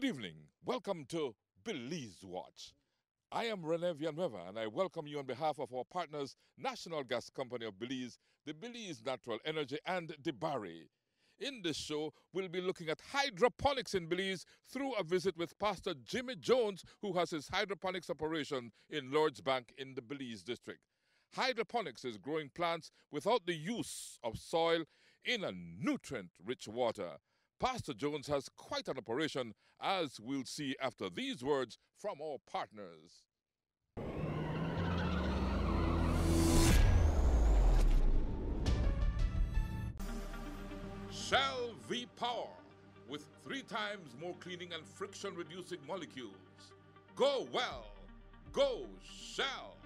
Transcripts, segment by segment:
Good evening. Welcome to Belize Watch. I am Rene Villanueva, and I welcome you on behalf of our partners, National Gas Company of Belize, the Belize Natural Energy, and DeBarry. In this show, we'll be looking at hydroponics in Belize through a visit with Pastor Jimmie Jones, who has his hydroponics operation in Lord's Bank in the Belize district. Hydroponics is growing plants without the use of soil in a nutrient-rich water. Pastor Jones has quite an operation, as we'll see after these words from our partners. Shell V-Power, with 3 times more cleaning and friction-reducing molecules. Go well, go Shell.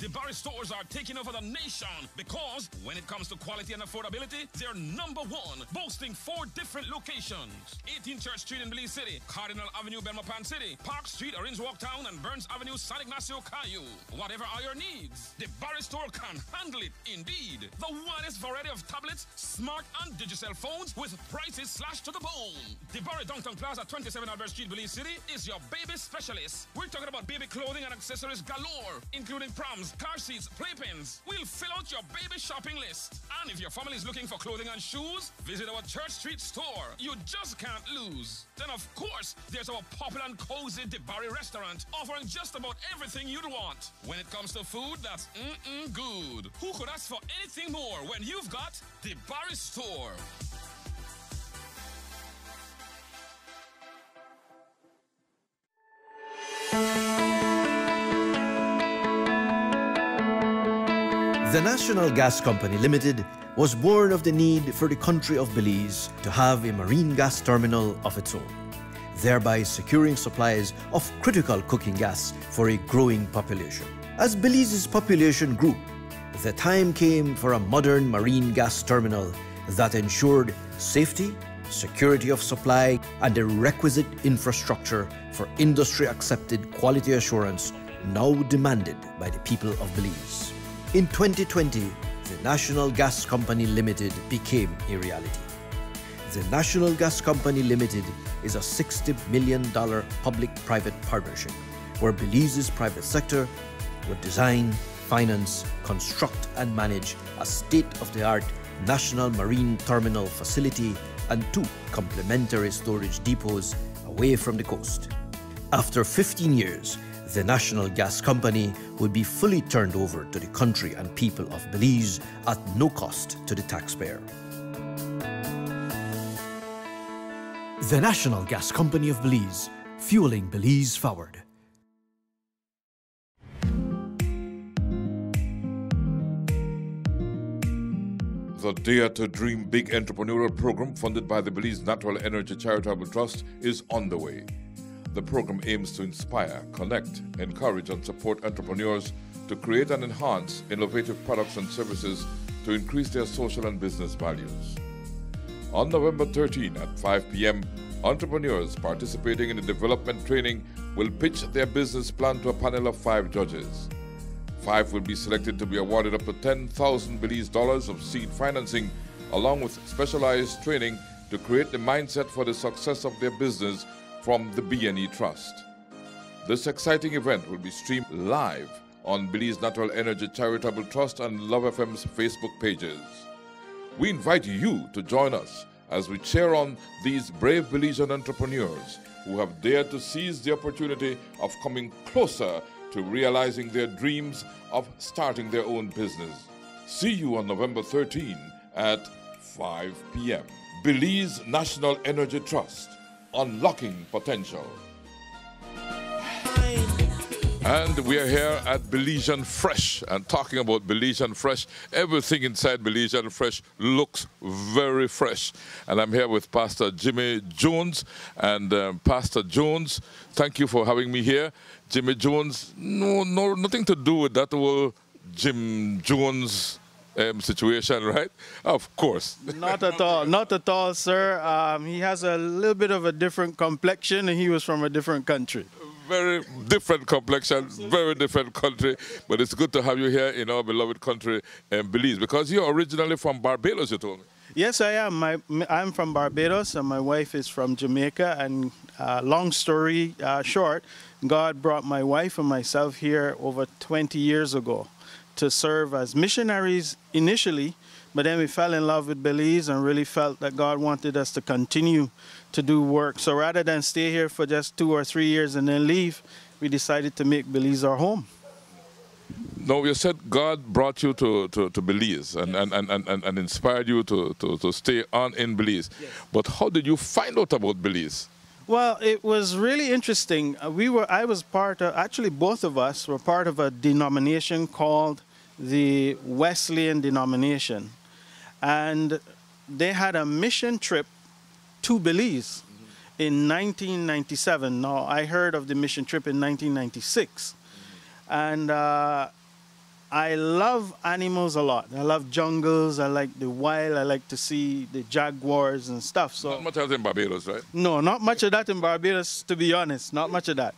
DeBarry stores are taking over the nation because when it comes to quality and affordability, they're #1, boasting 4 different locations. 18 Church Street in Belize City, Cardinal Avenue, Belmopan City, Park Street, Orange Walk Town, and Burns Avenue, San Ignacio, Caillou. Whatever are your needs, DeBarry store can handle it indeed. The widest variety of tablets, smart and digital phones with prices slashed to the bone. DeBarry Downtown Plaza, 27 Albert Street, Belize City is your baby specialist. We're talking about baby clothing and accessories galore, including proms, car seats, playpens. We'll fill out your baby shopping list. And if your family is looking for clothing and shoes, visit our Church Street store. You just can't lose. Then, of course, there's our popular and cozy DeBarry restaurant, offering just about everything you'd want. When it comes to food, that's good. Who could ask for anything more when you've got DeBarry store? The National Gas Company Limited was born of the need for the country of Belize to have a marine gas terminal of its own, thereby securing supplies of critical cooking gas for a growing population. As Belize's population grew, the time came for a modern marine gas terminal that ensured safety, security of supply, and the requisite infrastructure for industry-accepted quality assurance now demanded by the people of Belize. In 2020, the National Gas Company Limited became a reality. The National Gas Company Limited is a $60 million public-private partnership where Belize's private sector would design, finance, construct, and manage a state-of-the-art national marine terminal facility and 2 complementary storage depots away from the coast. After 15 years, the National Gas Company would be fully turned over to the country and people of Belize at no cost to the taxpayer. The National Gas Company of Belize, fueling Belize forward. The Dare to Dream Big entrepreneurial program funded by the Belize Natural Energy Charitable Trust is on the way. The program aims to inspire, connect, encourage, and support entrepreneurs to create and enhance innovative products and services to increase their social and business values. On November 13 at 5 p.m., entrepreneurs participating in the development training will pitch their business plan to a panel of 5 judges. 5 will be selected to be awarded up to 10,000 Belize dollars of seed financing, along with specialized training to create the mindset for the success of their business from the B&E Trust. This exciting event will be streamed live on Belize Natural Energy Charitable Trust and Love FM's Facebook pages. We invite you to join us as we cheer on these brave Belizean entrepreneurs who have dared to seize the opportunity of coming closer to realizing their dreams of starting their own business. See you on November 13 at 5 p.m. Belize National Energy Trust, unlocking potential. And we are here at Belizean Fresh, and talking about Belizean Fresh, everything inside Belizean Fresh looks very fresh. And I'm here with Pastor Jimmie Jones. And Pastor Jones, thank you for having me here. Jimmie Jones, nothing to do with that whole Jim Jones situation, right? Of course. Not at all, sir. He has a little bit of a different complexion, and he was from a different country. Very different complexion, very different country, but it's good to have you here in our beloved country, Belize, because you're originally from Barbados, you told me. Yes, I am. I'm from Barbados, and my wife is from Jamaica. And long story short, God brought my wife and myself here over 20 years ago to serve as missionaries initially, but then we fell in love with Belize and really felt that God wanted us to continue to do work. So rather than stay here for just 2 or 3 years and then leave, we decided to make Belize our home. No, you said God brought you to Belize and inspired you to stay on in Belize. Yes. But how did you find out about Belize? Well, it was really interesting. I was part of, actually both of us were part of a denomination called the Wesleyan denomination. And they had a mission trip to Belize in 1997. Now, I heard of the mission trip in 1996. And I love animals a lot. I love jungles. I like the wild. I like to see the jaguars and stuff. So Not much else in Barbados, right? no, not much of that in Barbados, to be honest. Not much of that.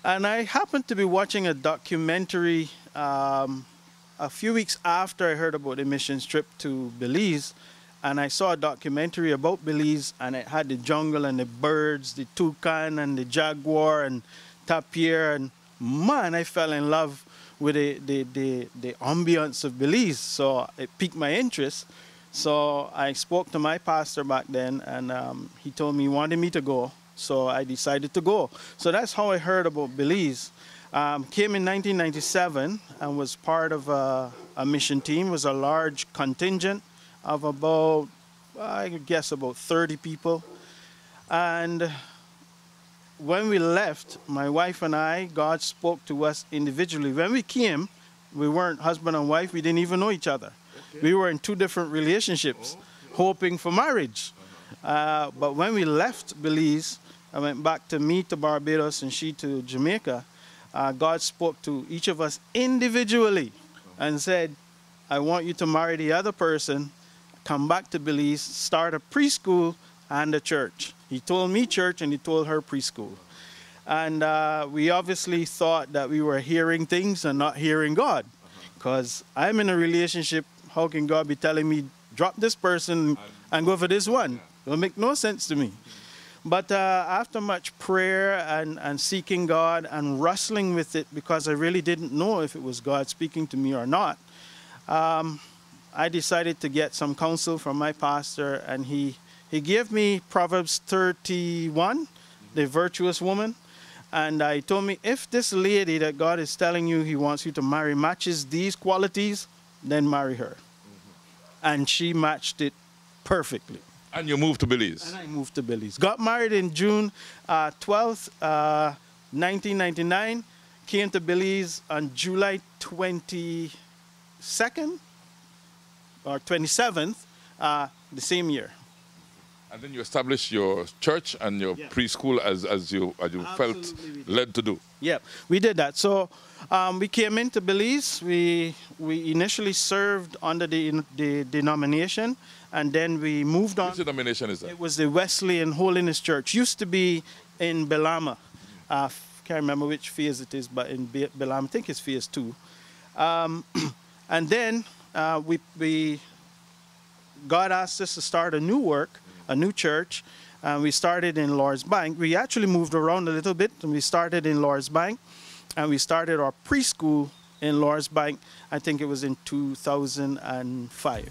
And I happened to be watching a documentary a few weeks after I heard about the missions trip to Belize. And I saw a documentary about Belize, and it had the jungle and the birds, the toucan and the jaguar and tapir. And man, I fell in love with the ambience of Belize. So it piqued my interest. So I spoke to my pastor back then, and he told me he wanted me to go. So I decided to go. So that's how I heard about Belize. Came in 1997 and was part of a mission team. It was a large contingent of about, I guess, about 30 people. And when we left, my wife and I, God spoke to us individually. When we came, we weren't husband and wife. We didn't even know each other. Okay. We were in 2 different relationships, hoping for marriage. But when we left Belize, I went back to me to Barbados and she to Jamaica. God spoke to each of us individually and said, I want you to marry the other person, come back to Belize, start a preschool and a church. He told me church and he told her preschool. And we obviously thought that we were hearing things and not hearing God. Because I'm in a relationship, how can God be telling me, drop this person and go for this one? It will make no sense to me. But after much prayer and seeking God and wrestling with it, because I really didn't know if it was God speaking to me or not, I decided to get some counsel from my pastor, and he gave me Proverbs 31, the virtuous woman. And he told me, if this lady that God is telling you he wants you to marry matches these qualities, then marry her. And she matched it perfectly. And you moved to Belize? And I moved to Belize. Got married in June 12th, 1999. Came to Belize on July 22nd or 27th, the same year. And then you established your church and your preschool as you felt led to do. Yeah, we did that. So we came into Belize. We initially served under the denomination, and then we moved on. Which denomination is that? It was the Wesleyan Holiness Church. Used to be in Belama. Can't remember which phase it is, but in Belama, I think it's phase 2. And then God asked us to start a new work, a new church. We started in Lord's Bank. We actually moved around a little bit, and we started in Lord's Bank, and we started our preschool in Lord's Bank. I think it was in 2005.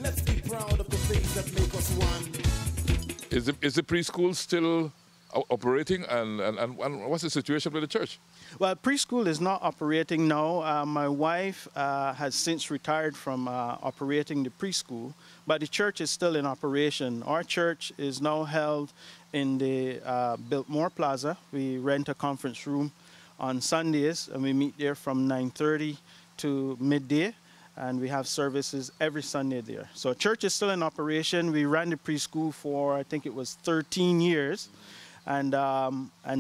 Let's be proud of the things that make us one. Is the preschool still operating, and what's the situation with the church? Well, preschool is not operating now. My wife has since retired from operating the preschool, but the church is still in operation. Our church is now held in the Biltmore Plaza. We rent a conference room on Sundays, and we meet there from 9:30 to midday, and we have services every Sunday there. So church is still in operation. We ran the preschool for, I think it was 13 years. And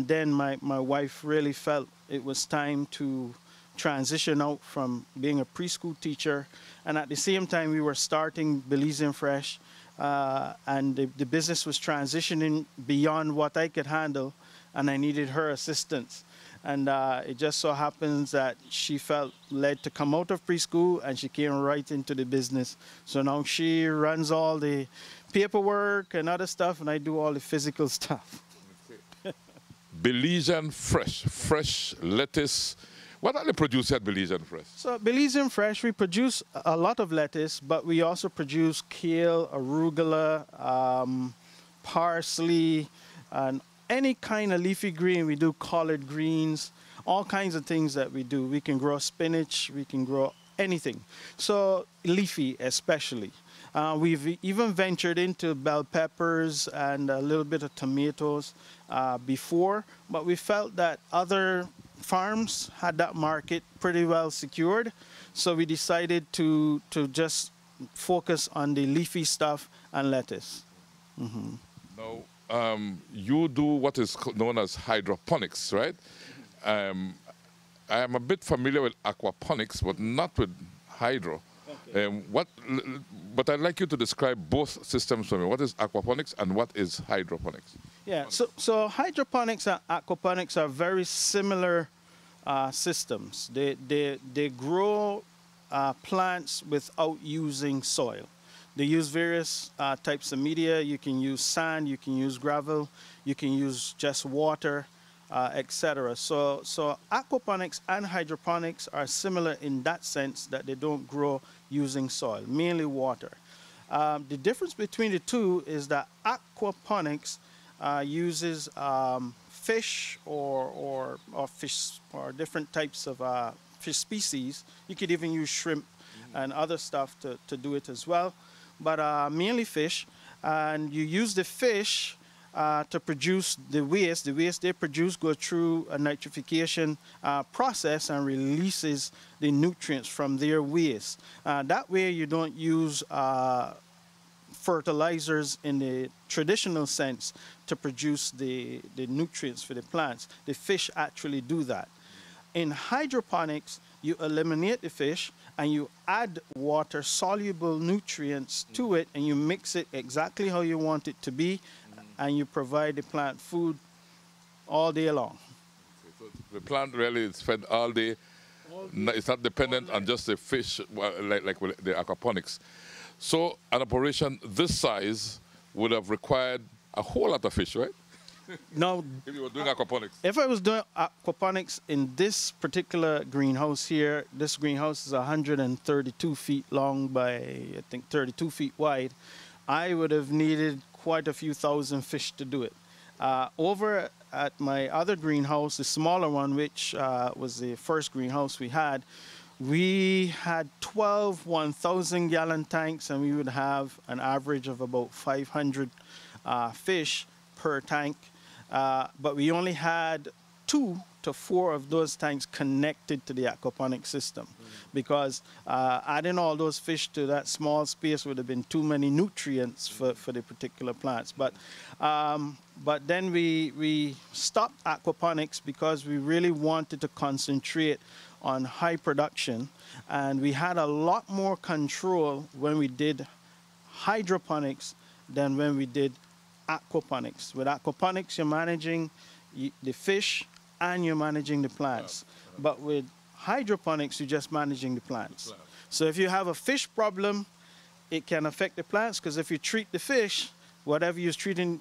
then my wife really felt it was time to transition out from being a preschool teacher. And at the same time, we were starting Belize Fresh, and the business was transitioning beyond what I could handle, and I needed her assistance. And it just so happens that she felt led to come out of preschool, and she came right into the business. So now she runs all the paperwork and other stuff, and I do all the physical stuff. Belizean fresh lettuce. What are they producing at Belizean Fresh? So Belizean Fresh, we produce a lot of lettuce, but we also produce kale, arugula, parsley, and any kind of leafy green. We do collard greens, all kinds of things that we do. We can grow spinach, we can grow anything. So leafy especially. We've even ventured into bell peppers and a little bit of tomatoes before, but we felt that other farms had that market pretty well secured. So we decided to just focus on the leafy stuff and lettuce. Mm-hmm. Now, you do what is known as hydroponics, right? I am a bit familiar with aquaponics, but not with hydro. Okay. But I'd like you to describe both systems for me. What is aquaponics and what is hydroponics? Yeah, so hydroponics and aquaponics are very similar systems. They grow plants without using soil. They use various types of media. You can use sand, you can use gravel, you can use just water, etc. So aquaponics and hydroponics are similar in that sense that they don't grow using soil, mainly water. The difference between the two is that aquaponics uses fish or fish or different types of fish species. You could even use shrimp and other stuff to do it as well, but mainly fish. And you use the fish to produce the waste. The waste they produce goes through a nitrification process and releases the nutrients from their waste. That way you don't use fertilizers in the traditional sense to produce the nutrients for the plants. The fish actually do that. In hydroponics, you eliminate the fish and you add water-soluble nutrients to it, and you mix it exactly how you want it to be, and you provide the plant food all day long. Okay, so the plant really is fed all day. It's not dependent on just the fish, like the aquaponics. So an operation this size would have required a whole lot of fish, right? No. If you were doing aquaponics. If I was doing aquaponics in this particular greenhouse here, this greenhouse is 132 feet long by, I think, 32 feet wide, I would have needed quite a few thousand fish to do it. Over at my other greenhouse, the smaller one, which was the first greenhouse we had 12 1,000-gallon tanks, and we would have an average of about 500 fish per tank. But we only had 2 to 4 of those tanks connected to the aquaponic system, because adding all those fish to that small space would have been too many nutrients for the particular plants. But then we stopped aquaponics because we really wanted to concentrate on high production, and we had a lot more control when we did hydroponics than when we did aquaponics. With aquaponics, you're managing the fish and you're managing the plants. But with hydroponics, you're just managing the plants. So if you have a fish problem, it can affect the plants, because if you treat the fish, whatever you're treating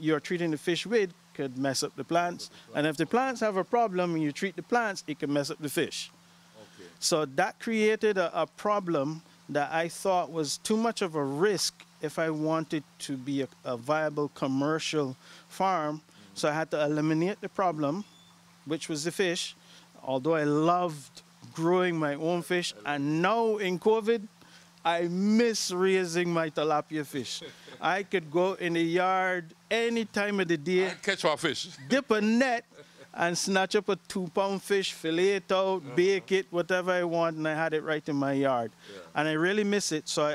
the fish with could mess up the plants. And if the plants have a problem and you treat the plants, it can mess up the fish. Okay. So that created a problem that I thought was too much of a risk if I wanted to be a viable commercial farm. So I had to eliminate the problem, which was the fish, although I loved growing my own fish. And now in COVID, I miss raising my tilapia fish. I could go in the yard any time of the day, catch our fish, dip a net, and snatch up a 2-pound fish, fillet it out, bake it, whatever I want, and I had it right in my yard. Yeah. And I really miss it. So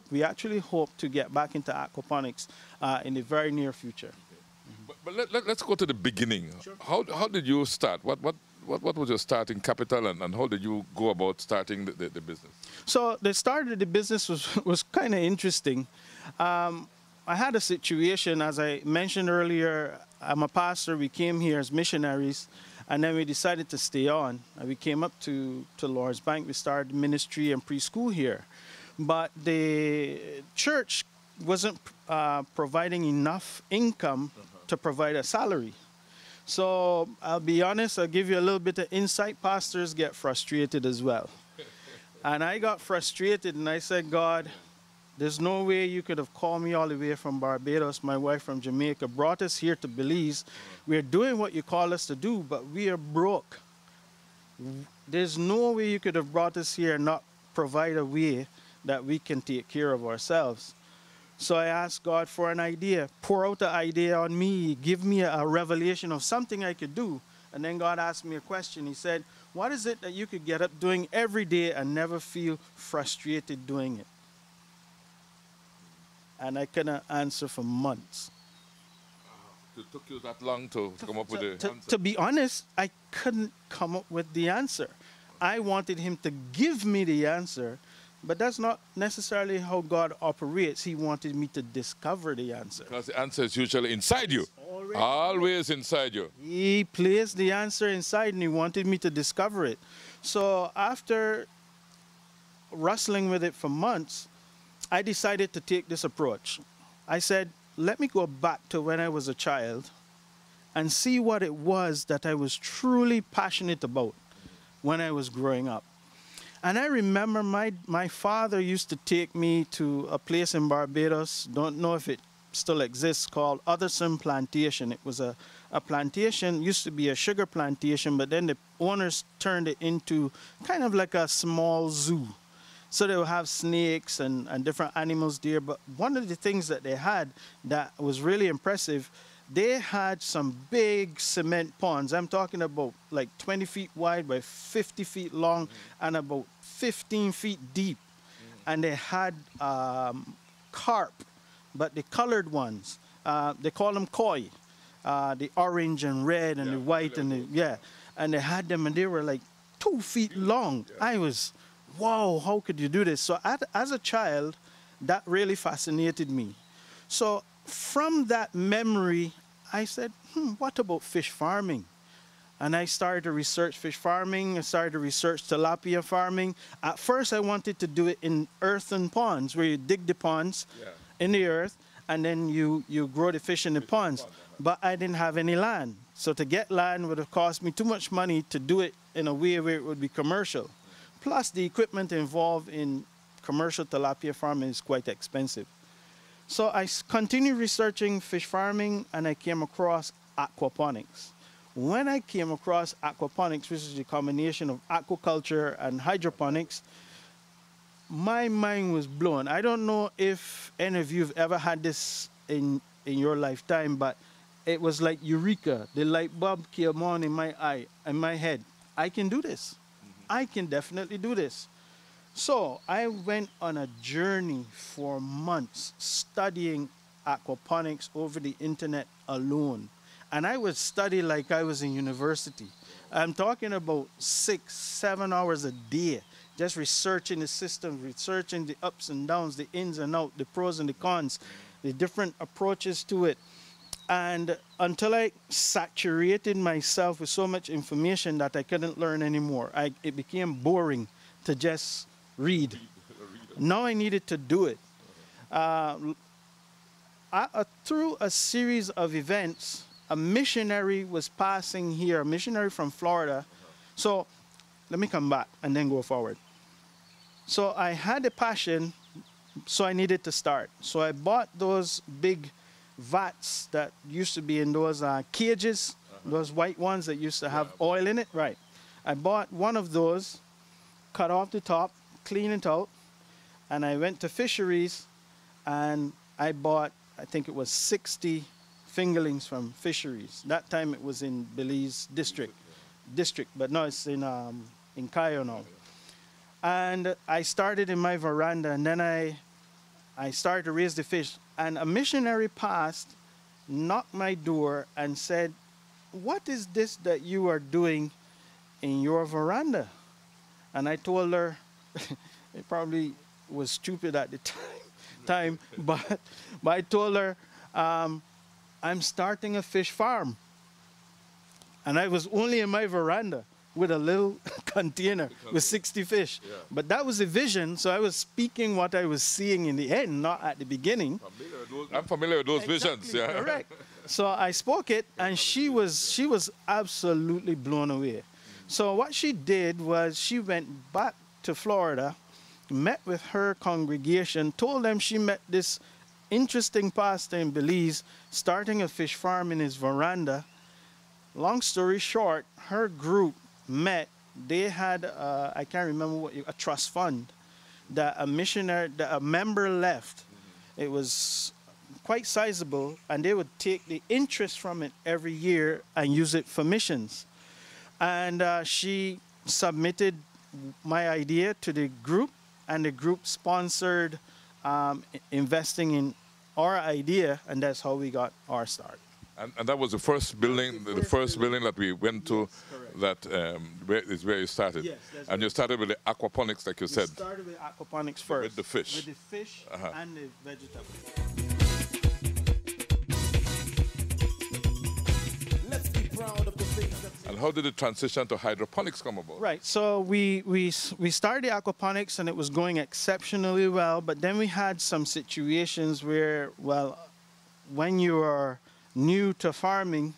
we actually hope to get back into aquaponics in the very near future. But let's go to the beginning. Sure. How did you start? What was your starting capital, and how did you go about starting the business? So the start of the business was kind of interesting. I had a situation, as I mentioned earlier. I'm a pastor. We came here as missionaries, And then we decided to stay on. And we came up to Lord's Bank. We started ministry and preschool here. But the church wasn't providing enough income to provide a salary. So I'll be honest, I'll give you a little bit of insight. Pastors get frustrated as well. And I got frustrated and I said, God, there's no way you could have called me all the way from Barbados, my wife from Jamaica, brought us here to Belize. We're doing what you call us to do, but we are broke. There's no way you could have brought us here and not provide a way that we can take care of ourselves. So I asked God for an idea, pour out the idea on me, give me a revelation of something I could do. And then God asked me a question. He said, what is it that you could get up doing every day and never feel frustrated doing it? And I couldn't answer for months. It took you that long to come up with the answer? To be honest, I couldn't come up with the answer. I wanted him to give me the answer, but that's not necessarily how God operates. He wanted me to discover the answer. Because the answer is usually inside you. Always inside you. He placed the answer inside and he wanted me to discover it. So after wrestling with it for months, I decided to take this approach. I said, let me go back to when I was a child and see what it was that I was truly passionate about when I was growing up. And I remember my father used to take me to a place in Barbados, don't know if it still exists, called Otherson Plantation. It was a plantation, used to be a sugar plantation, but then the owners turned it into kind of like a small zoo. So they would have snakes and different animals there. But one of the things that they had that was really impressive, they had some big cement ponds. I'm talking about like 20 feet wide by 50 feet long and about 15 feet deep. And they had carp, but the colored ones. They call them koi. The orange and red and the white and they had them and they were like 2 feet long. I was, wow, how could you do this? So as a child, that really fascinated me. So from that memory, I said, what about fish farming? And I started to research fish farming. I started to research tilapia farming. At first, I wanted to do it in earthen ponds, where you dig the ponds in the earth, and then you grow the fish in the ponds. But I didn't have any land. So to get land would have cost me too much money to do it in a way where it would be commercial. Plus, the equipment involved in commercial tilapia farming is quite expensive. So I continued researching fish farming, and I came across aquaponics. When I came across aquaponics, which is a combination of aquaculture and hydroponics, my mind was blown. I don't know if any of you have ever had this in your lifetime, but it was like eureka. The light bulb came on in my eye, in my head. I can do this. I can definitely do this. So I went on a journey for months studying aquaponics over the internet alone. And I would study like I was in university. I'm talking about 6, 7 hours a day, just researching the system, researching the ups and downs, the ins and outs, the pros and the cons, the different approaches to it. And until I saturated myself with so much information that I couldn't learn anymore. It became boring to just read. Now I needed to do it. Through a series of events, a missionary was passing here, a missionary from Florida. So let me come back and then go forward. So I had a passion, so I needed to start. So I bought those big vats that used to be in those cages, those white ones that used to have oil in it. Right. I bought one of those, cut off the top, clean it out, and I went to fisheries and I bought, I think it was 60 fingerlings from fisheries. That time it was in Belize district, but now it's in Cayo now. And I started in my veranda, and then I started to raise the fish. And a missionary passed, knocked my door, and said, "What is this that you are doing in your veranda?" And I told her, it probably was stupid at the time, but I told her, I'm starting a fish farm. And I was only in my veranda with a little container with 60 fish. Yeah. But that was the vision, so I was speaking what I was seeing in the end, not at the beginning. I'm familiar with those visions. Exactly, Yeah. correct. So I spoke it, and she was absolutely blown away. So what she did was she went back to Florida, met with her congregation, told them she met this interesting pastor in Belize, starting a fish farm in his veranda. Long story short, her group met. They had, I can't remember what, a trust fund that a missionary, that a member left. It was quite sizable, and they would take the interest from it every year and use it for missions. And she submitted my idea to the group, and the group sponsored investing in our idea, and that's how we got our start. And that was the first building, the first building that we went to, correct. that is where you started. Yes, that's and you started with the aquaponics, like you said. We started with aquaponics first. With the fish. With the fish and the vegetables. Let's be proud of the things that And how did the transition to hydroponics come about? Right. So we started aquaponics, and it was going exceptionally well. But then we had some situations where, well, when you are new to farming,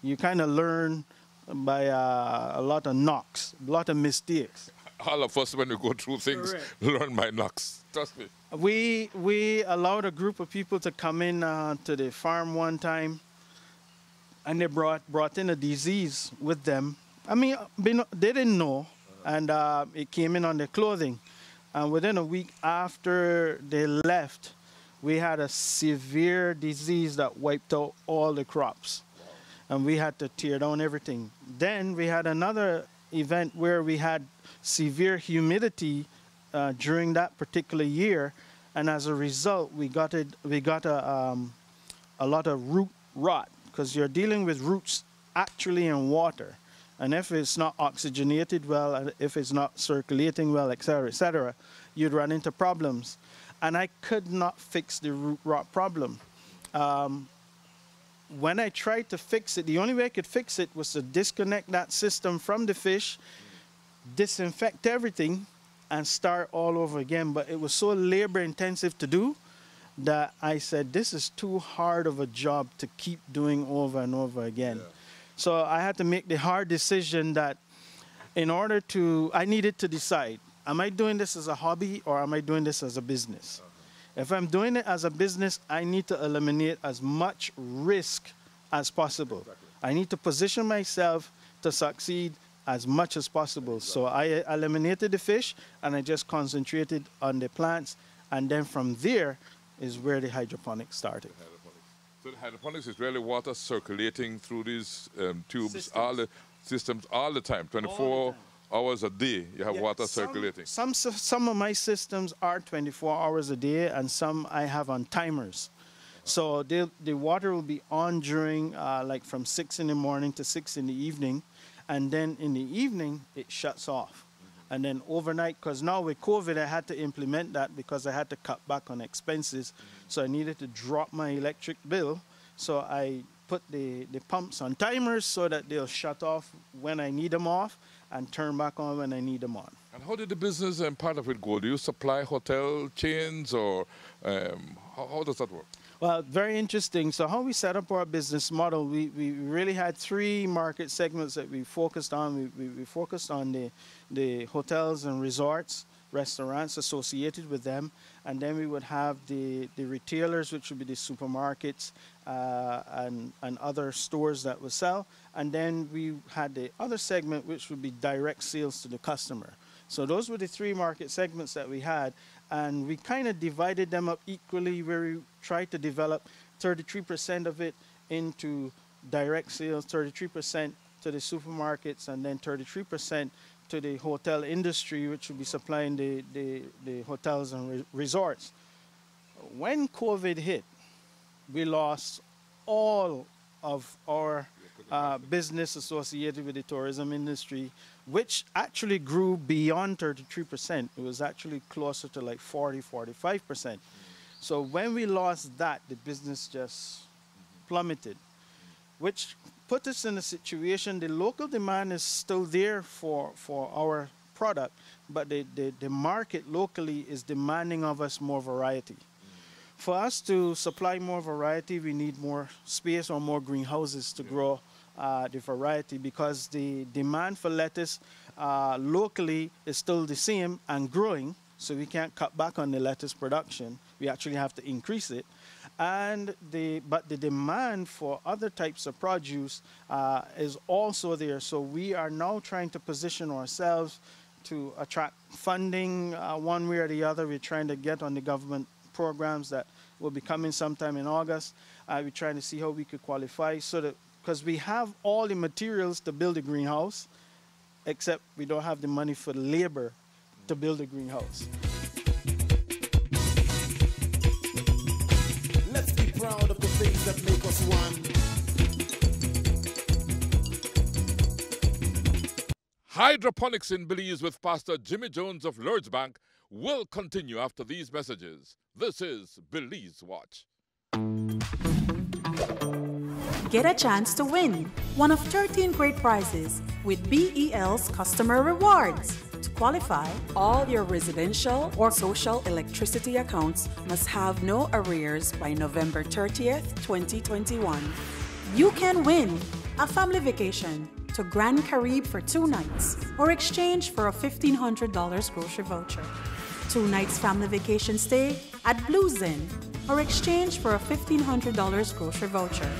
you kind of learn by a lot of knocks, a lot of mistakes. All of us, when we go through things, Correct. learn by knocks. Trust me. We allowed a group of people to come in to the farm one time, and they brought in a disease with them. I mean, they didn't know, and it came in on their clothing. And within a week after they left, we had a severe disease that wiped out all the crops. And we had to tear down everything. Then we had another event where we had severe humidity during that particular year, and as a result, we got a lot of root rot, because you're dealing with roots actually in water, and if it's not oxygenated well, and if it's not circulating well, etc., you'd run into problems. And I could not fix the root rot problem. When I tried to fix it, the only way I could fix it was to disconnect that system from the fish, disinfect everything, and start all over again. But it was so labor intensive to do that I said, this is too hard of a job to keep doing over and over again. Yeah. So I had to make the hard decision that I needed to decide, am I doing this as a hobby or am I doing this as a business? If I'm doing it as a business, I need to eliminate as much risk as possible. Exactly. I need to position myself to succeed as much as possible. Exactly. So I eliminated the fish, and I just concentrated on the plants, and then from there is where the hydroponics started. So the hydroponics is really water circulating through these tubes, Systems. all the time, 24 hours a day. You have water circulating. Some of my systems are 24 hours a day, and some I have on timers. So the water will be on during like from 6 in the morning to 6 in the evening, and then in the evening it shuts off. And then overnight, because now with COVID, I had to implement that because I had to cut back on expenses. So I needed to drop my electric bill. So I put the pumps on timers so that they'll shut off when I need them off and turn back on when I need them on. And how did the business and part of it go? Do you supply hotel chains, or how does that work? Well, very interesting. So how we set up our business model, we really had 3 market segments that we focused on. We focused on the hotels and resorts, restaurants associated with them, and then we would have the retailers, which would be the supermarkets and other stores that would sell, and then we had the other segment, which would be direct sales to the customer. So those were the 3 market segments that we had, and we kind of divided them up equally, where we tried to develop 33% of it into direct sales, 33% to the supermarkets, and then 33% to the hotel industry, which would be supplying the hotels and resorts. When COVID hit, we lost all of our business associated with the tourism industry, which actually grew beyond 33%. It was actually closer to like 40–45%. So when we lost that, the business just plummeted, which put us in a situation, the local demand is still there for our product, but the market locally is demanding of us more variety. For us to supply more variety, we need more space or more greenhouses to grow the variety, because the demand for lettuce locally is still the same and growing, so we can't cut back on the lettuce production. We actually have to increase it. But the demand for other types of produce is also there, so we are now trying to position ourselves to attract funding one way or the other. We're trying to get on the government programs that will be coming sometime in August. We're trying to see how we could qualify, so that, because we have all the materials to build a greenhouse, except we don't have the money for the labor to build a greenhouse. Let's be proud of the things that make us one. Hydroponics in Belize with Pastor Jimmie Jones of Lordsbank will continue after these messages. This is Belize Watch. Get a chance to win one of 13 great prizes with BEL's Customer Rewards. To qualify, all your residential or social electricity accounts must have no arrears by November 30th, 2021. You can win a family vacation to Grand Caribbean for 2 nights, or exchange for a $1,500 grocery voucher. 2 nights family vacation stay at Blues Inn, or exchange for a $1,500 grocery voucher.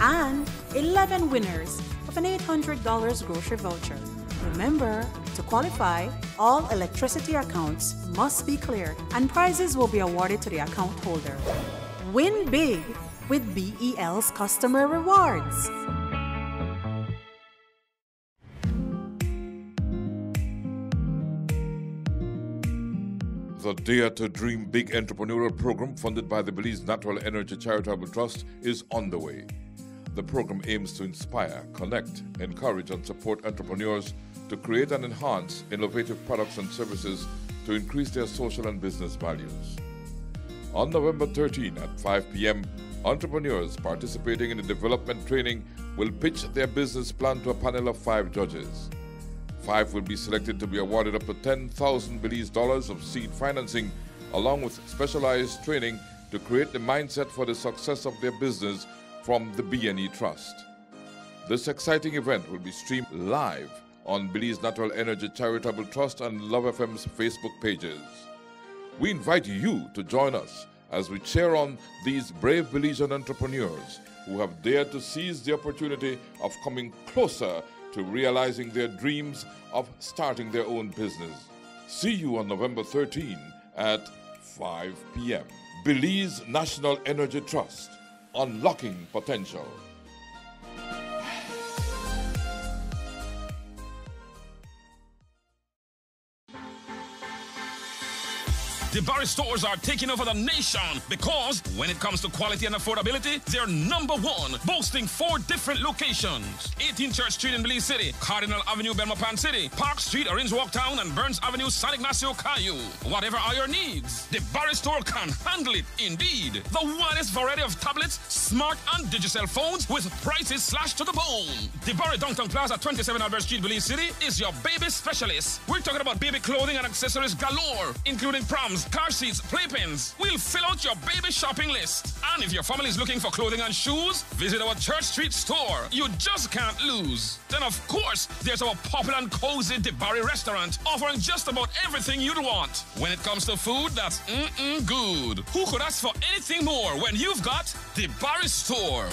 And 11 winners of an $800 grocery voucher. Remember, to qualify, all electricity accounts must be cleared, and prizes will be awarded to the account holder. Win big with BEL's Customer Rewards. The Dare to Dream Big entrepreneurial program funded by the Belize Natural Energy Charitable Trust is on the way. The program aims to inspire, connect, encourage, and support entrepreneurs to create and enhance innovative products and services to increase their social and business values. On November 13 at 5 p.m., entrepreneurs participating in the development training will pitch their business plan to a panel of 5 judges. 5 will be selected to be awarded up to 10,000 Belize dollars of seed financing, along with specialized training to create the mindset for the success of their business from the B&E Trust. This exciting event will be streamed live on Belize Natural Energy Charitable Trust and Love FM's Facebook pages. We invite you to join us as we cheer on these brave Belizean entrepreneurs who have dared to seize the opportunity of coming closer to realizing their dreams of starting their own business. See you on November 13 at 5 p.m. Belize National Energy Trust, unlocking potential. The Barry stores are taking over the nation because when it comes to quality and affordability, they're #1, boasting 4 different locations. 18 Church Street in Belize City, Cardinal Avenue, Belmopan City, Park Street, Orange Walk Town, and Burns Avenue, San Ignacio, Caillou. Whatever are your needs, the Barry store can handle it indeed. The widest variety of tablets, smart and digital phones with prices slashed to the bone. The Barry Downtown Plaza, 27 Albert Street, Belize City is your baby specialist. We're talking about baby clothing and accessories galore, including proms, car seats, playpens. We'll fill out your baby shopping list. And if your family is looking for clothing and shoes, visit our Church Street store. You just can't lose. Then, of course, there's our popular and cozy DeBarry restaurant, offering just about everything you'd want. When it comes to food, that's good. Who could ask for anything more when you've got DeBarry store?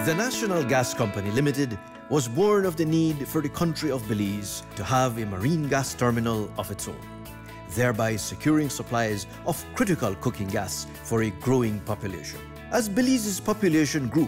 The National Gas Company Limited was born of the need for the country of Belize to have a marine gas terminal of its own, thereby securing supplies of critical cooking gas for a growing population. As Belize's population grew,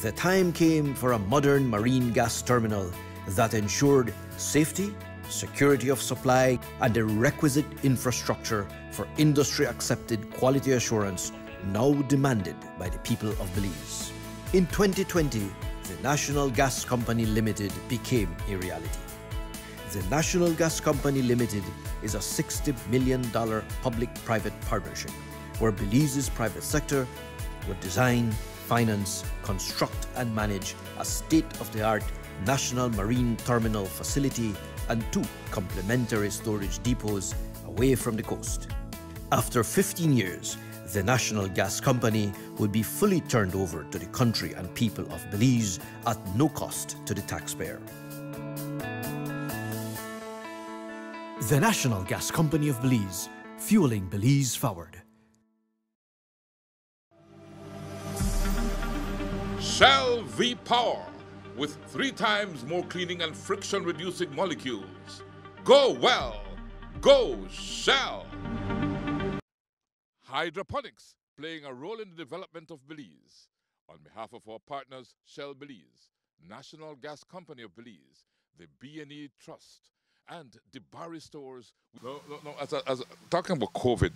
the time came for a modern marine gas terminal that ensured safety, security of supply, and the requisite infrastructure for industry-accepted quality assurance now demanded by the people of Belize. In 2020, the National Gas Company Limited became a reality. The National Gas Company Limited is a $60 million public-private partnership where Belize's private sector would design, finance, construct and manage a state-of-the-art national marine terminal facility and 2 complementary storage depots away from the coast. After 15 years, the National Gas Company would be fully turned over to the country and people of Belize at no cost to the taxpayer. The National Gas Company of Belize, fueling Belize forward. Shell V-Power with 3 times more cleaning and friction-reducing molecules. Go well. Go Shell. Hydroponics, playing a role in the development of Belize. On behalf of our partners, Shell Belize, National Gas Company of Belize, the B&E Trust, and the Barry Stores. Talking about COVID,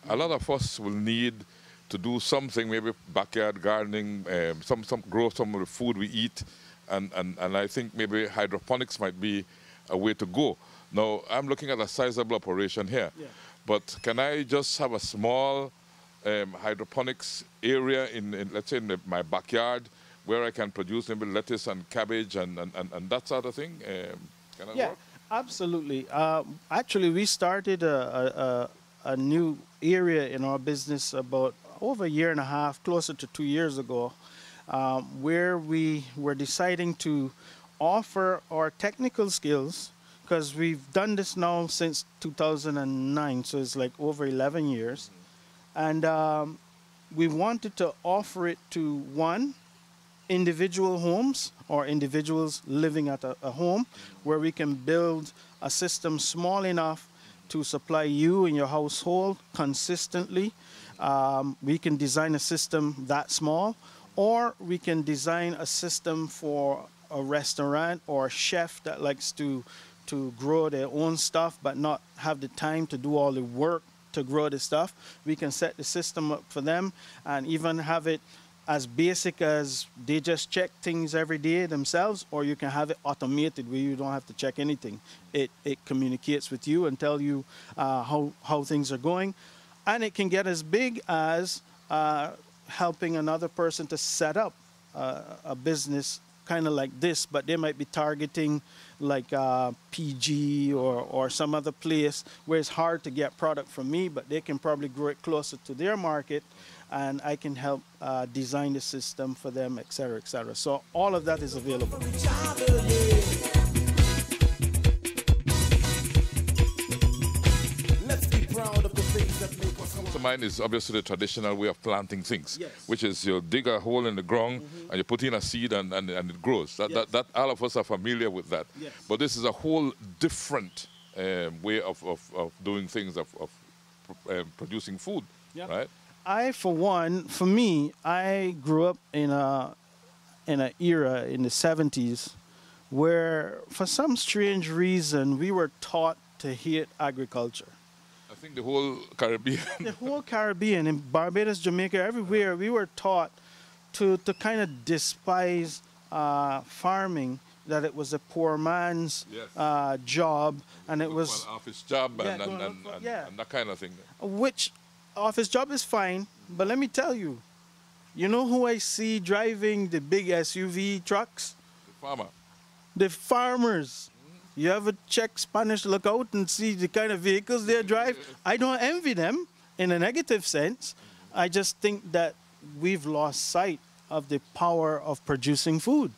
a lot of us will need to do something, maybe backyard gardening, grow some of the food we eat, and I think maybe hydroponics might be a way to go. Now, I'm looking at a sizable operation here, but can I just have a small hydroponics area in let's say, my backyard where I can produce maybe lettuce and cabbage and that sort of thing? Can that work? Absolutely. Actually, we started a new area in our business about over a year and a half, closer to 2 years ago, where we were deciding to offer our technical skills, because we've done this now since 2009, so it's like over 11 years. And we wanted to offer it to, 1, individual homes or individuals living at a home where we can build a system small enough to supply you and your household consistently. We can design a system that small, or we can design a system for a restaurant or a chef that likes to grow their own stuff but not have the time to do all the work to grow the stuff. We can set the system up for them and even have it as basic as they just check things every day themselves, or you can have it automated where you don't have to check anything. It communicates with you and tell you how things are going. And it can get as big as helping another person to set up a business kind of like this, but they might be targeting like PG or some other place where it's hard to get product from me, but they can probably grow it closer to their market, and I can help design the system for them, et cetera, et cetera. So all of that is available. So mine is obviously the traditional way of planting things, which is you dig a hole in the ground and you put in a seed and it grows. That all of us are familiar with that. But this is a whole different way of doing things, of producing food, right? For me, I grew up in an era in the 70s where, for some strange reason, we were taught to hate agriculture. I think the whole Caribbean. The whole Caribbean, in Barbados, Jamaica, everywhere, we were taught to kind of despise farming, that it was a poor man's job, and it was an office job and that kind of thing. Which office job is fine, but let me tell you, you know who I see driving the big SUV trucks? The farmer. The farmers. You ever check Spanish Lookout and see the kind of vehicles they drive? I don't envy them in a negative sense. I just think that we've lost sight of the power of producing food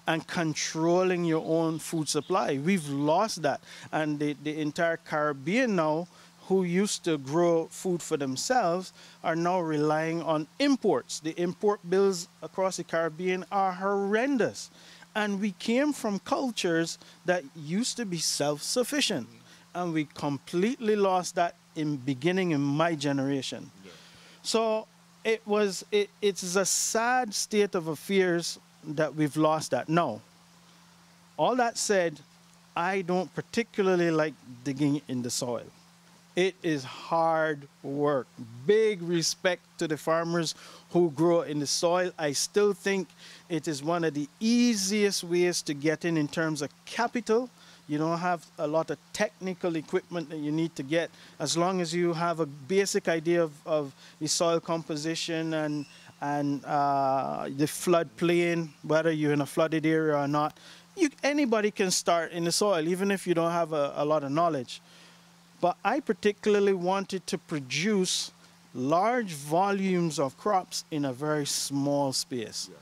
and controlling your own food supply. We've lost that. And the entire Caribbean now, who used to grow food for themselves, are now relying on imports. The import bills across the Caribbean are horrendous. And we came from cultures that used to be self-sufficient. And we completely lost that beginning in my generation. So it's a sad state of affairs that we've lost that. Now, all that said, I don't particularly like digging in the soil. It is hard work. Big respect to the farmers who grow in the soil. I still think it is one of the easiest ways to get in terms of capital, You don't have a lot of technical equipment that you need to get. As long as you have a basic idea of the soil composition and the floodplain, whether you're in a flooded area or not, anybody can start in the soil, even if you don't have a lot of knowledge. But I particularly wanted to produce large volumes of crops in a very small space. Yeah.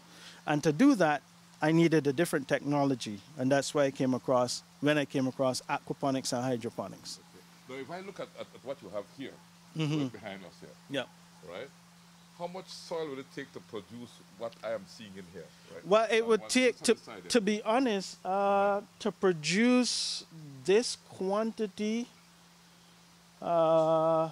And to do that, I needed a different technology, and that's why I came across aquaponics and hydroponics. Okay. Now, if I look at what you have here, right behind us here, yeah, right? How much soil would it take to produce what I am seeing in here? Right? Well, it would take, to be honest, to produce this quantity, I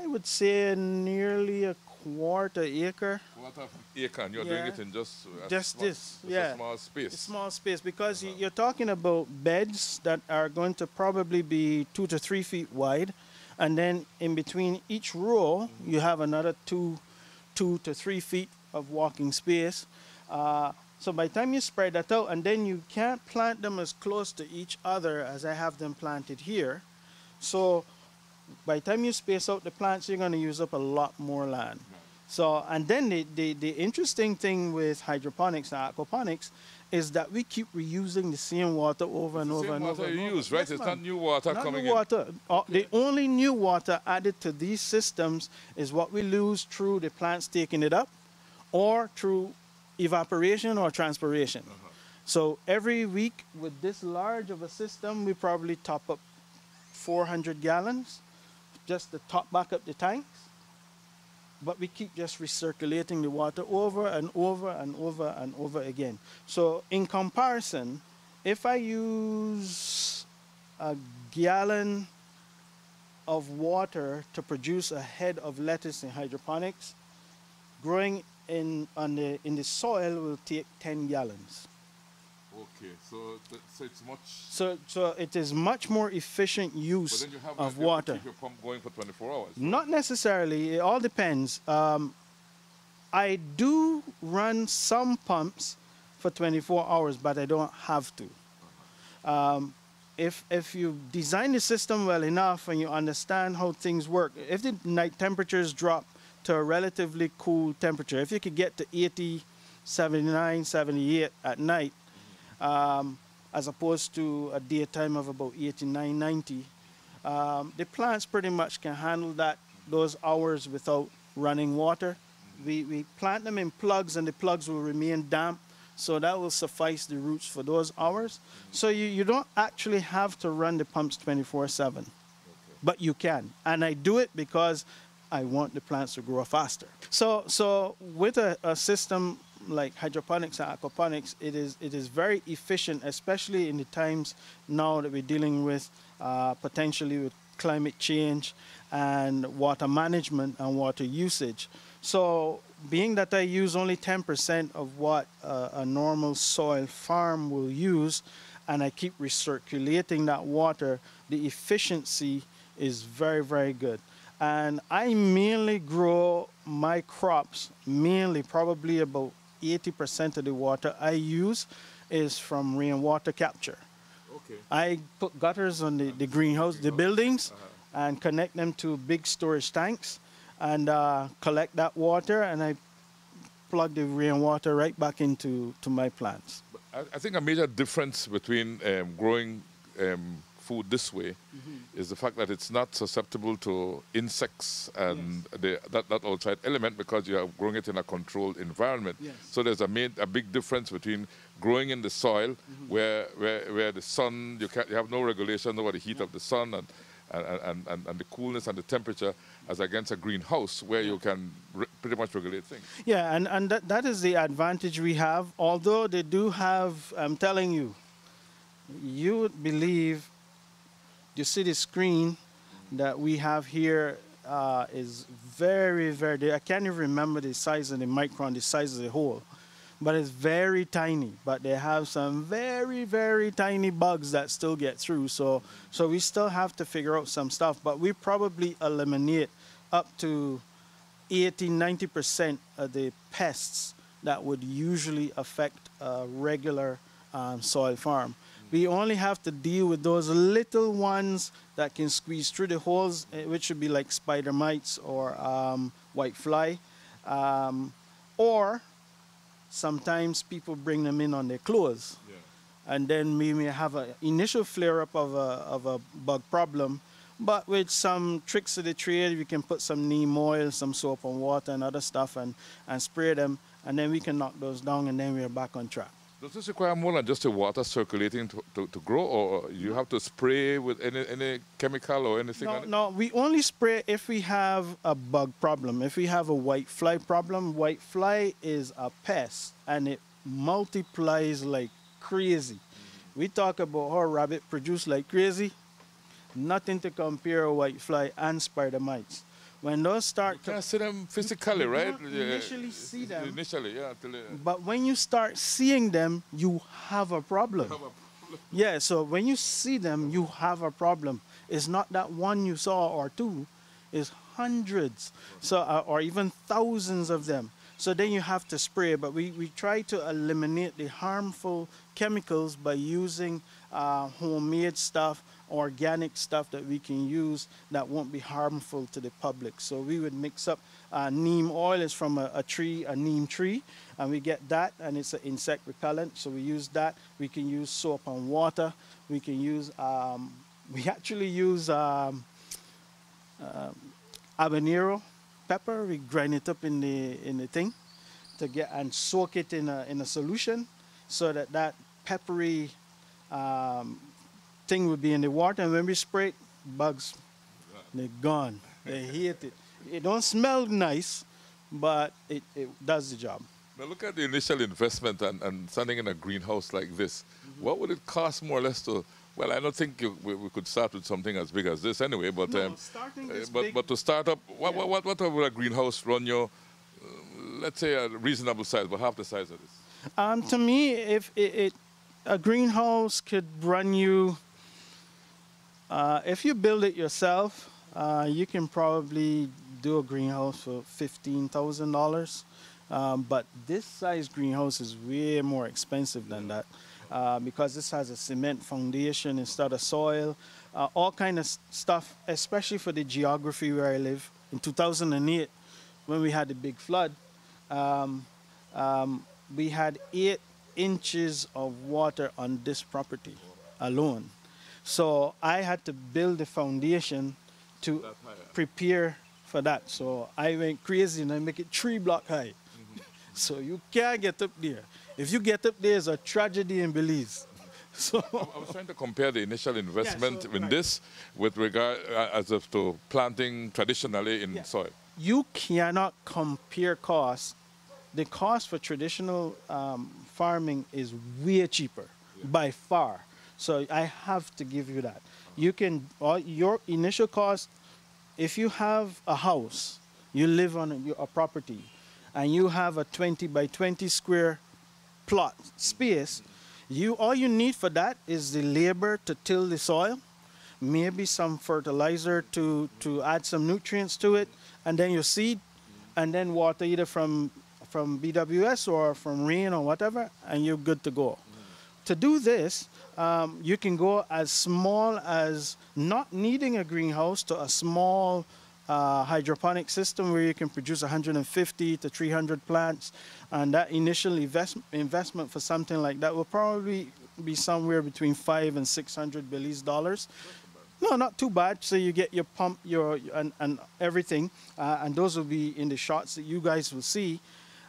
would say nearly a quarter acre. Quarter acre, and you're doing it in just a small space. A small space, because you're talking about beds that are going to probably be 2 to 3 feet wide, and then in between each row you have another 2 to 3 feet of walking space. So by the time you spread that out, and then you can't plant them as close to each other as I have them planted here. So by the time you space out the plants, you're going to use up a lot more land. So, and then the interesting thing with hydroponics and aquaponics is that we keep reusing the same water over and over and over. The same water you use, right? Yes, it's not new water coming in. Okay. The only new water added to these systems is what we lose through the plants taking it up, or through evaporation or transpiration. So every week with this large of a system, we probably top up 400 gallons just to top back up the tanks. But we keep just recirculating the water over and over and over and over again. So in comparison, if I use a gallon of water to produce a head of lettuce in hydroponics, growing in the soil will take 10 gallons. Okay, so it's much... So it is much more efficient use of water. But then you have to keep your pump going for 24 hours. Not necessarily. It all depends. I do run some pumps for 24 hours, but I don't have to. If you design the system well enough and you understand how things work, if the night temperatures drop to a relatively cool temperature, if you could get to 80, 79, 78 at night, as opposed to a daytime of about 89, 90, the plants pretty much can handle those hours without running water. We plant them in plugs, and the plugs will remain damp, so that will suffice the roots for those hours. So you don't actually have to run the pumps 24/7, but you can. And I do it because I want the plants to grow faster. So with a system like hydroponics and aquaponics, it is very efficient, especially in the times now that we're dealing with potentially with climate change and water management and water usage. So being that I use only 10% of what a normal soil farm will use, and I keep recirculating that water, the efficiency is very, very good. And I mainly grow my crops, probably about 80% of the water I use is from rainwater capture. Okay. I put gutters on the greenhouse, the buildings, and connect them to big storage tanks, and collect that water, and I plug the rainwater right back into my plants. I think a major difference between growing food this way is the fact that it's not susceptible to insects and that outside element, because you are growing it in a controlled environment. Yes. So there's a big difference between growing in the soil where the sun, you have no regulation over the heat of the sun and the coolness and the temperature, as against a greenhouse where you can pretty much regulate things. Yeah, and that is the advantage we have, although they do have, I'm telling you, you would believe, you see the screen that we have here is very, very, I can't even remember the size of the micron, the size of the hole, but it's very tiny. But they have some very, very tiny bugs that still get through. So we still have to figure out some stuff, but we probably eliminate up to 80, 90% of the pests that would usually affect a regular soil farm. We only have to deal with those little ones that can squeeze through the holes, which would be like spider mites or white fly. Or sometimes people bring them in on their clothes. Yeah. And then we may have an initial flare-up of a bug problem. But with some tricks of the trade, we can put some neem oil, some soap and water and other stuff and spray them. And then we can knock those down, and then we're back on track. Does this require more than just the water circulating to grow, or you have to spray with any chemical or anything? No, we only spray if we have a bug problem. If we have a white fly problem, white fly is a pest, and it multiplies like crazy. We talk about how rabbit produce like crazy. Nothing to compare white fly and spider mites. When those start you can't see them physically, right? You initially see them. Initially, yeah. But when you start seeing them, you have a problem. Yeah, so when you see them, you have a problem. It's not that one you saw or two, it's hundreds, so or even thousands of them. So then you have to spray, but we try to eliminate the harmful chemicals by using homemade stuff, organic stuff that we can use that won't be harmful to the public. So we would mix up neem oil is from a tree, a neem tree, and we get that, and it's an insect repellent. So we use that. We can use soap and water. We can use, we actually use habanero pepper. We grind it up in the thing to get and soak it in a solution, so that peppery thing would be in the water, and when we spray it, bugs, they're gone. They hate it. It don't smell nice, but it does the job. Now look at the initial investment and standing in a greenhouse like this. What would it cost more or less to? Well, I don't think we could start with something as big as this anyway. But starting this big, but to start up, what would a greenhouse run you? Let's say a reasonable size, but half the size of this. To me, if a greenhouse could run you, if you build it yourself, you can probably do a greenhouse for $15,000. But this size greenhouse is way more expensive than that, because this has a cement foundation instead of soil, all kind of stuff, especially for the geography where I live. In 2008, when we had the big flood, we had 8 inches of water on this property alone. So I had to build the foundation to prepare for that. So I went crazy and I make it 3 blocks high. So you can't get up there. If you get up there, it's a tragedy in Belize. So I was trying to compare the initial investment in this with regard as of to planting traditionally in soil. You cannot compare costs. The cost for traditional farming is way cheaper by far. So I have to give you that. You can, your initial cost, if you have a house, you live on a property, and you have a 20 by 20 square plot space, all you need for that is the labor to till the soil, maybe some fertilizer to add some nutrients to it, and then your seed, and then water either from BWS or from rain or whatever, and you're good to go. To do this, you can go as small as not needing a greenhouse to a small hydroponic system where you can produce 150 to 300 plants, and that initial investment for something like that will probably be somewhere between $500 and $600 Belize dollars. No, not too bad. So you get your pump, and everything, and those will be in the shots that you guys will see.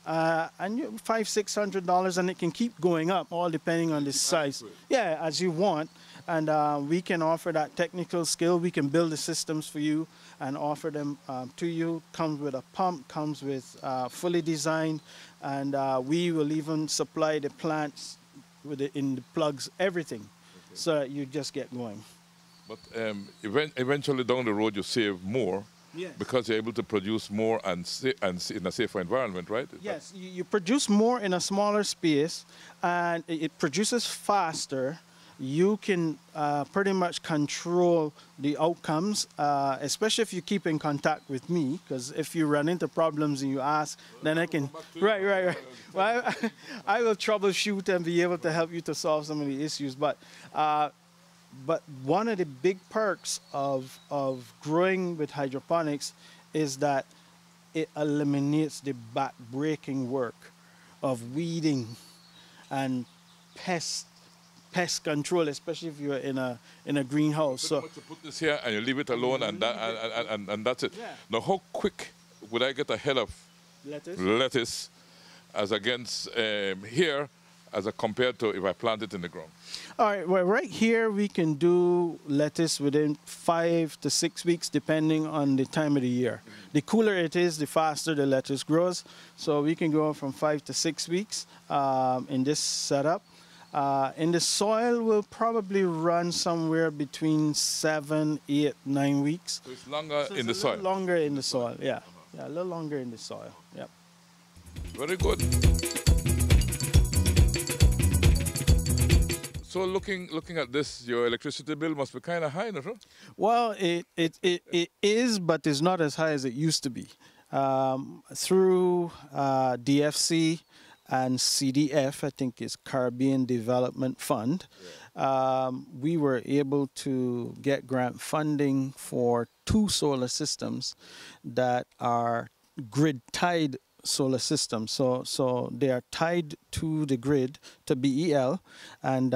And $500-600, and it can keep going up, all depending on the size. Yeah, as you want. And we can offer that technical skill. We can build the systems for you and offer them to you. Comes with a pump, comes with fully designed, and we will even supply the plants with in the plugs, everything, so that you just get going. But eventually down the road, you save more. Yes. Because you're able to produce more and in a safer environment, right? Yes, you produce more in a smaller space, and it produces faster, you can pretty much control the outcomes, especially if you keep in contact with me, because if you run into problems and you ask, then I can, right. Well, I will troubleshoot and be able to help you to solve some of the issues. But one of the big perks of growing with hydroponics is that it eliminates the back-breaking work of weeding and pest control, especially if you're in a greenhouse. So you put this here and you leave it alone, and that's it. Yeah. Now, how quick would I get a head of lettuce as against here, as compared to if I plant it in the ground? All right, well, right here we can do lettuce within 5 to 6 weeks, depending on the time of the year. The cooler it is, the faster the lettuce grows. So we can go from 5 to 6 weeks in this setup. In the soil, we'll probably run somewhere between 7, 8, 9 weeks. So it's longer in the A soil. little longer in the soil, yeah. Yeah, a little longer in the soil, yep. Very good. So looking at this, your electricity bill must be kind of high, no? Well, it is, but it's not as high as it used to be. Through DFC and CDF, I think it's Caribbean Development Fund, we were able to get grant funding for 2 solar systems that are grid-tied solar systems. So they are tied to the grid, to BEL, and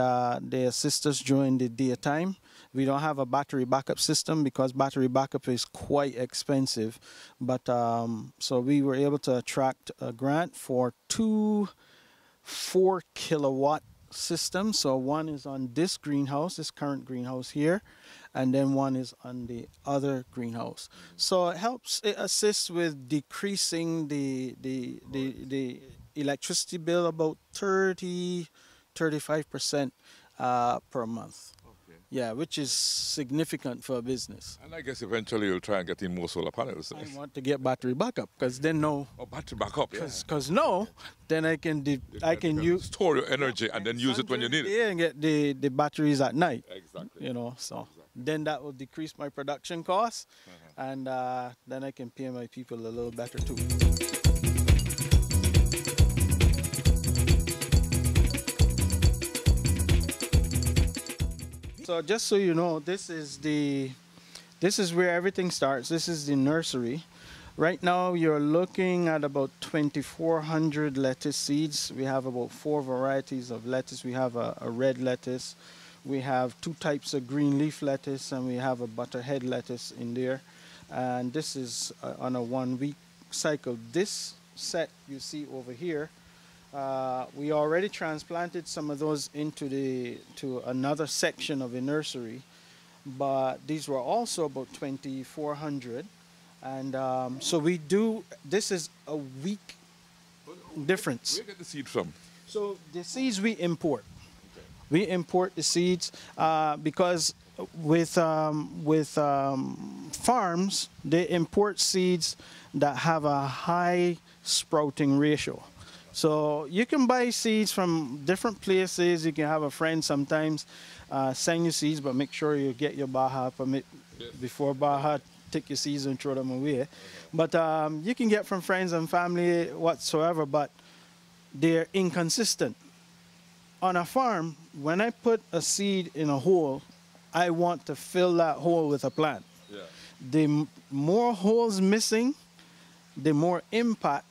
they assist us during the daytime. We don't have a battery backup system because battery backup is quite expensive. But so we were able to attract a grant for 2 4-kilowatt systems. So one is on this greenhouse, this current greenhouse here, and then one is on the other greenhouse. So it assists with decreasing the electricity bill about 35% per month. Yeah, which is significant for a business. And I guess eventually you'll try and get in more solar panels. I want to get battery backup because then no. Oh, battery backup, yeah. Because no, then I can use store your energy and then use it when you need it. Yeah, and get the batteries at night. Exactly. You know, so then that will decrease my production costs, and then I can pay my people a little better too. So just so you know, this is where everything starts. This is the nursery. Right now you're looking at about 2,400 lettuce seeds. We have about 4 varieties of lettuce. We have a red lettuce. We have 2 types of green leaf lettuce, and we have a butterhead lettuce in there. And this is on a 1-week cycle. This set you see over here, we already transplanted some of those to another section of the nursery, but these were also about 2,400, and so this is a week difference. Where do you get the seed from? So the seeds we import. Okay. We import the seeds because with farms, they import seeds that have a high sprouting ratio. So you can buy seeds from different places. You can have a friend sometimes send you seeds, but make sure you get your Baja permit before Baja take your seeds and throw them away. But you can get from friends and family whatsoever, but they're inconsistent. On a farm, when I put a seed in a hole, I want to fill that hole with a plant. Yeah. The more holes missing, the more impact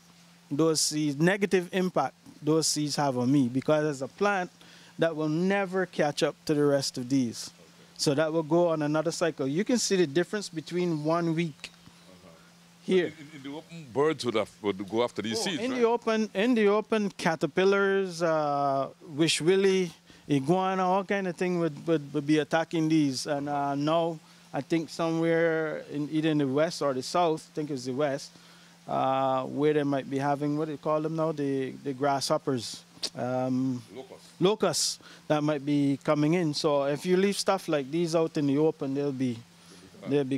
those seeds, negative impact those seeds have on me, because as a plant that will never catch up to the rest of these. Okay. So that will go on another cycle. You can see the difference between 1 week here. In the open, birds would go after these seeds, in right? the open, caterpillars, wish willy, iguana, all kind of thing would be attacking these. And now I think somewhere either in the west or the south, I think it's the west, where they might be having, what do you call them now, the grasshoppers, locusts that might be coming in. So if you leave stuff like these out in the open, they'll be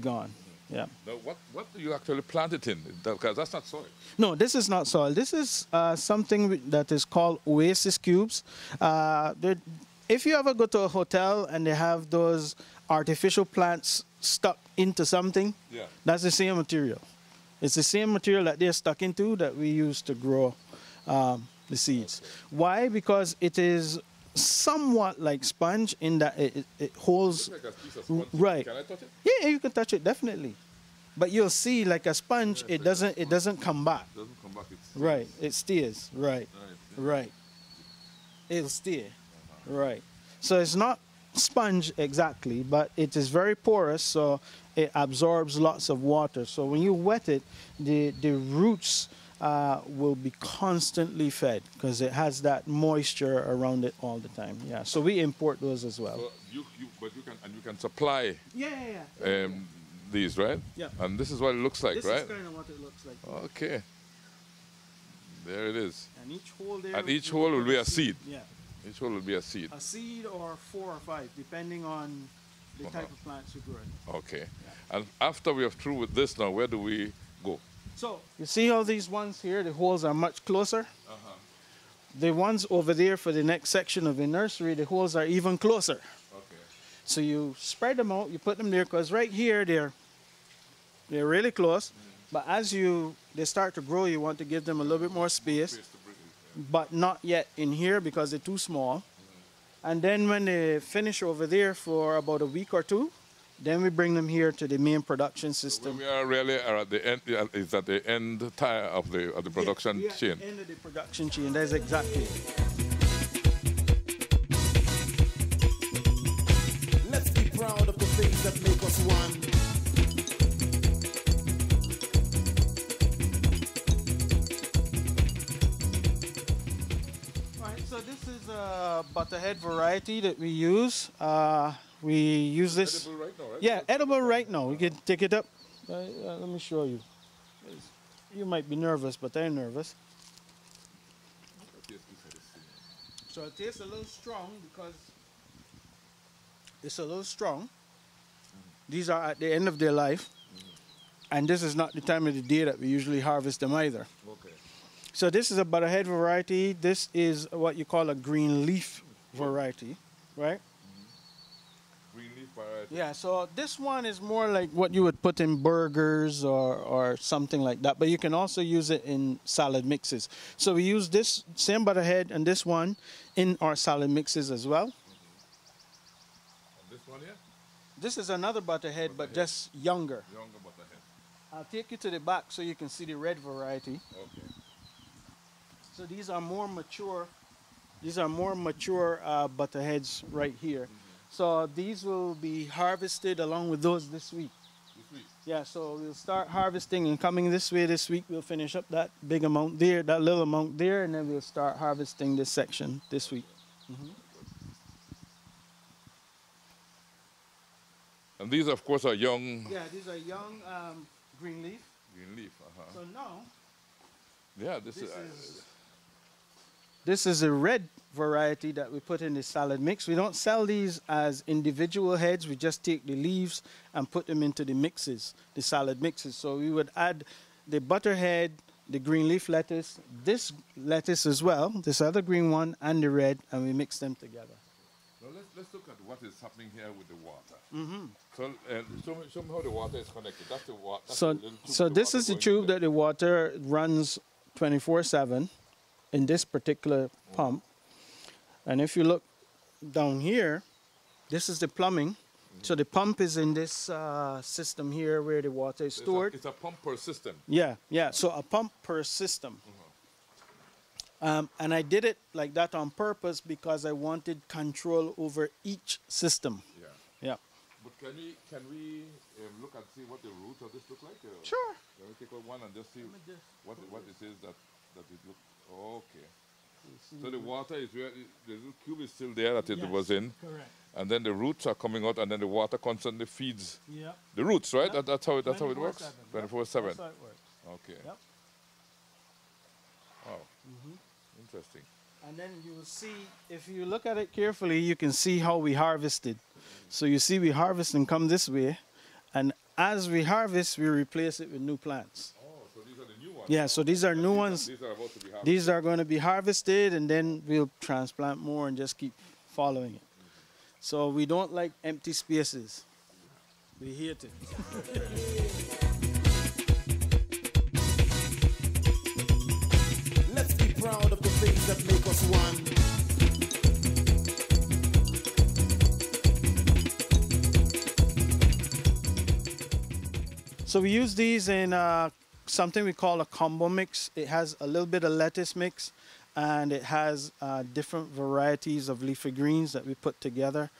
gone. Yeah. Now, what do you actually plant it in? Because that's not soil. No, this is not soil. This is something that is called oasis cubes. if you ever go to a hotel and they have those artificial plants stuck into something, Yeah. that's the same material. It's the same material that they're stuck into that we use to grow the seeds. Why? Because it is somewhat like sponge in that it holds. Looks like a piece of sponge. Right. Can I touch it? Yeah, you can touch it definitely, but you'll see like a sponge, it doesn't come back. It doesn't come back. It's Right, it stays. Right, Right. right. It'll stay. Right. So it's not sponge exactly, but it is very porous, so it absorbs lots of water. So when you wet it, the roots will be constantly fed because it has that moisture around it all the time. Yeah. So we import those as well. So you can supply Yeah. these, right? Yeah. And this is what it looks like, This right? is kind of what it looks like. Okay. There it is. And each hole there. And each hole will be a seed. Yeah. Each hole will be a seed. A seed or 4 or 5, depending on the type of plants you grow. Okay. And after we are through with this now, where do we go? So you see how these ones here, the holes are much closer? The ones over there for the next section of the nursery, the holes are even closer. Okay. So you spread them out, you put them there, because right here they're really close. But as they start to grow, you want to give them a little bit more space, but not yet in here because they're too small. And then when they finish over there for about a week or 2, then we bring them here to the main production system. We are really at the end. Is at the end of the production We are chain. at the end of the production chain. That's exactly it. Let's be proud of the things that make us one. Right, so this is a butterhead variety that we use. We use this. Edible right now, right? Yeah, edible right now. We can take it up. Let me show you. You might be nervous, but I'm nervous. So it tastes a little strong because it's a little strong. These are at the end of their life. And this is not the time of the day that we usually harvest them either. Okay. So this is a butterhead variety. This is what you call a green leaf variety, right? Green leaf variety. Yeah, so this one is more like what you would put in burgers or something like that, but you can also use it in salad mixes. So we use this same butterhead and this one in our salad mixes as well. And this one here? This is another butterhead, but just younger. Younger butterhead. I'll take you to the back so you can see the red variety. Okay. So these are more mature. These are more mature butterheads right here. So these will be harvested along with those this week. This week. Yeah, so we'll start harvesting and coming this way this week. We'll finish up that big amount there, that little amount there, and then we'll start harvesting this section this week. And these, of course, are young. Yeah, these are young green leaf. Green leaf. So now, Yeah, this this is a red variety that we put in the salad mix. We don't sell these as individual heads. We just take the leaves and put them into the mixes, the salad mixes. So we would add the butterhead, the green leaf lettuce, this lettuce as well, this other green one, and the red, and we mix them together. Now let's look at what is happening here with the water. So show me how the water is connected. That's the water. So this is the tube that the water runs 24/7 in this particular pump. And if you look down here, this is the plumbing. So the pump is in this system here where the water is stored. It's a pump per system. Yeah. So a pump per system. And I did it like that on purpose because I wanted control over each system. Yeah. But can we look and see what the roots of this look like? Sure. Can we take out one and just see what it is that it looks? Okay. So the water is where the little cube is still there that it was in. Correct. And then the roots are coming out, and then the water constantly feeds Yeah. the roots, right? Yep. That's how it works. 24/7. 24/7. That's how it works. Okay. Yep. Wow. Interesting. And then you will see, if you look at it carefully, you can see how we harvested. So you see we harvest and come this way, and as we harvest, we replace it with new plants. Oh, so these are the new ones. Yeah, so these are new ones. These are about to be harvested. These are going to be harvested, and then we'll transplant more and just keep following it. So we don't like empty spaces. We hate it. Let's be proud of the things that make us one. So we use these in something we call a combo mix. It has a little bit of lettuce mix, and it has different varieties of leafy greens that we put together,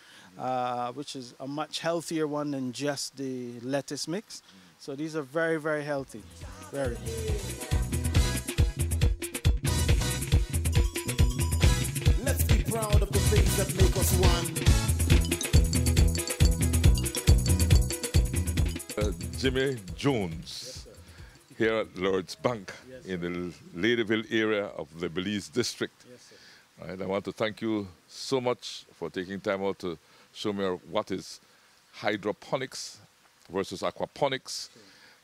which is a much healthier one than just the lettuce mix. So these are very, very healthy. Very. Let's be proud of the things that make us one. Jimmie Jones, here at Lord's Bank in the Ladyville area of the Belize district. Right, I want to thank you so much for taking time out to show me what is hydroponics versus aquaponics,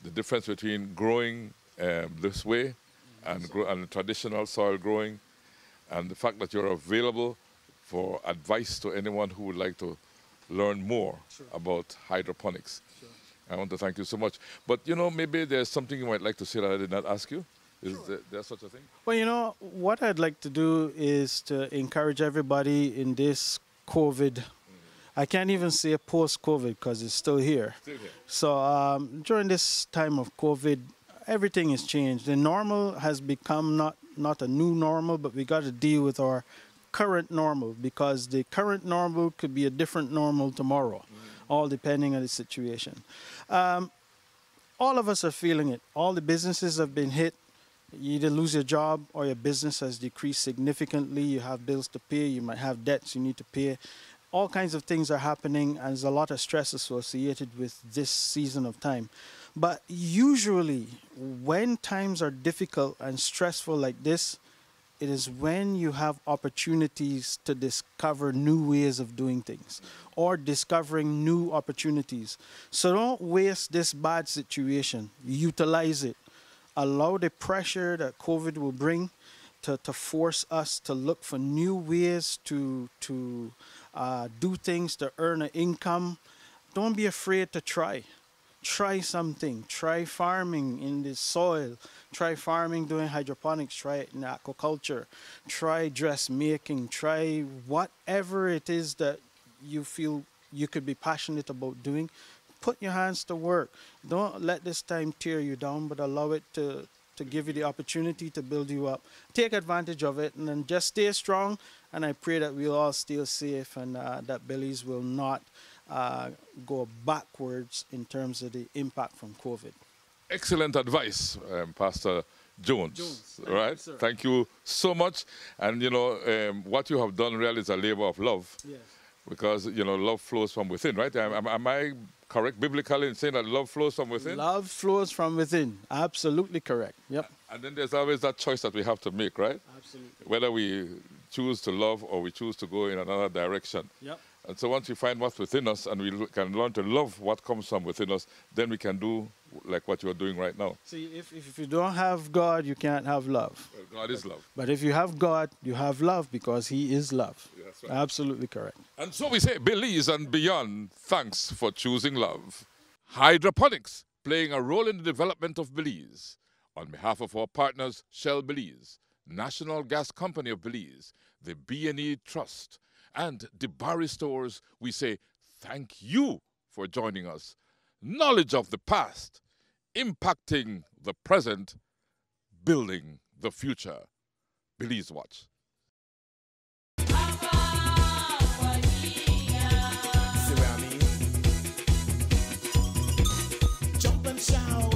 the difference between growing this way and traditional soil growing, and the fact that you're available for advice to anyone who would like to learn more about hydroponics. I want to thank you so much. But, you know, maybe there's something you might like to say that I did not ask you. Is there such a thing? Well, you know, what I'd like to do is to encourage everybody in this COVID. I can't even say post-COVID because it's still here. So during this time of COVID, everything has changed. The normal has become not a new normal, but we got to deal with our current normal, because the current normal could be a different normal tomorrow, all depending on the situation. All of us are feeling it. All the businesses have been hit. You either lose your job or your business has decreased significantly. You have bills to pay. You might have debts you need to pay. All kinds of things are happening, and there's a lot of stress associated with this season of time. But usually, when times are difficult and stressful like this, it is when you have opportunities to discover new ways of doing things or discovering new opportunities. So don't waste this bad situation. Utilize it. Allow the pressure that COVID will bring to force us to look for new ways to do things, to earn an income. Don't be afraid to try. Try something. Try farming in the soil. Try farming doing hydroponics. Try it in aquaculture. Try dressmaking. Try whatever it is that you feel you could be passionate about doing. Put your hands to work. Don't let this time tear you down, but allow it to give you the opportunity to build you up. Take advantage of it, and then just stay strong. And I pray that we'll all stay safe, and that Belize will not go backwards in terms of the impact from COVID. Excellent advice, Pastor Jones. Right? Thank you so much. And, you know, what you have done really is a labor of love. Yes. Because, you know, love flows from within, right? Am I correct biblically in saying that love flows from within? Love flows from within. Absolutely correct. Yep. And then there's always that choice that we have to make, right? Absolutely. Whether we choose to love or we choose to go in another direction. Yep. And so once we find what's within us and we can learn to love what comes from within us, then we can do like what you're doing right now. See, if you don't have God, you can't have love. Well, God is love. But if you have God, you have love, because He is love. That's right. Absolutely correct. And so we say, Belize and beyond, thanks for choosing love. Hydroponics, playing a role in the development of Belize. On behalf of our partners, Shell Belize, National Gas Company of Belize, the B&E Trust, and the Barry Stores, we say thank you for joining us. Knowledge of the past, impacting the present, building the future. Belize Watch. See what I mean? Jump and shout.